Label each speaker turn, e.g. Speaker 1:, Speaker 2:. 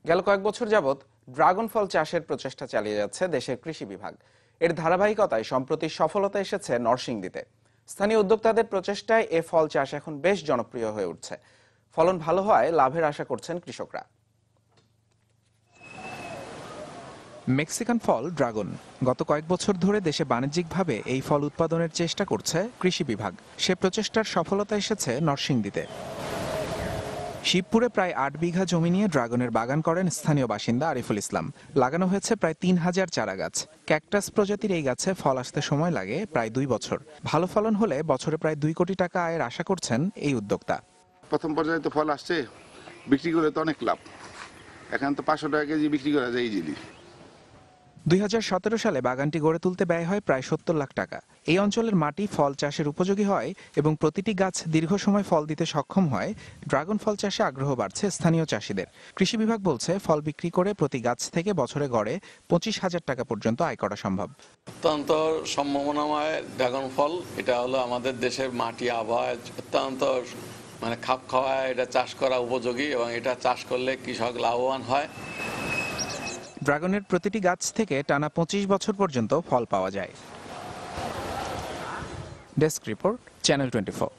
Speaker 1: গেল কয়েক বছর যাবৎ ড্রাগন ফল চাষের প্রচেষ্টা চালিয়ে যাচ্ছে দেশের কৃষি বিভাগ। এর ধারাবাহিকতায় সম্প্রতি সফলতা এসেছে নরসিংদীতে। স্থানীয় উদ্যোক্তাদের প্রচেষ্টায় এ ফল চাষ এখন বেশ জনপ্রিয় হয়ে উঠছে। ফলন ভালো হওয়ায় লাভের আশা করছেন কৃষকরা।
Speaker 2: মেক্সিকান ফল ড্রাগন গত কয়েক বছর ধরে দেশে বাণিজ্যিকভাবে এই ফল উৎপাদনের চেষ্টা করছে কৃষি বিভাগ। সে প্রচেষ্টার সফলতা এসেছে নরসিংদীতে। শিবপুরে প্রায় ৮ বিঘা জমি নিয়ে ড্রাগনের বাগান করেন স্থানীয় বাসিন্দা আরিফুল ইসলাম। লাগানো হয়েছে প্রায় ৩,০০০ চারা গাছ। ক্যাকটাস প্রজাতির এই গাছে ফল আসতে সময় লাগে প্রায় ২ বছর। ভালো ফলন হলে বছরে প্রায় ২ কোটি টাকা আয়ের আশা করছেন এই উদ্যোক্তা।
Speaker 3: প্রথম পর্যায়ে তো ফল আসছে, বিক্রি করে তো অনেক লাভ। এখন তো ৫০০ টাকা কেজি বিক্রি করা যায় ইজিলি।
Speaker 2: ২০১৭ সালে বাগানটি গড়ে তুলতে ব্যয় হয় প্রায় ৭০ লাখ টাকা। এই অঞ্চলের মাটি ফল চাষের উপযোগী হয় এবং প্রতিটি গাছ দীর্ঘ সময় ফল দিতে সক্ষম হয়। ড্রাগন ফল চাষে আগ্রহ বাড়ছে স্থানীয় চাষিদের। কৃষি বিভাগ বলছে ফল বিক্রি করে প্রতি গাছ থেকে বছরে গড়ে ২৫,০০০ টাকা পর্যন্ত আয় করা সম্ভব।
Speaker 4: অত্যন্ত সম্ভাবনাময় ড্রাগন ফল। এটা হলো আমাদের দেশের মাটি আবহাওয়া অত্যন্ত খাপ খাওয়ায় এটা চাষ করা উপযোগী এবং এটা চাষ করলে কৃষক লাভবান হয়।
Speaker 2: ড্রাগনের প্রতিটি গাছ থেকে টানা ২৫ বছর পর্যন্ত ফল পাওয়া যায়। Desk report, channel 24।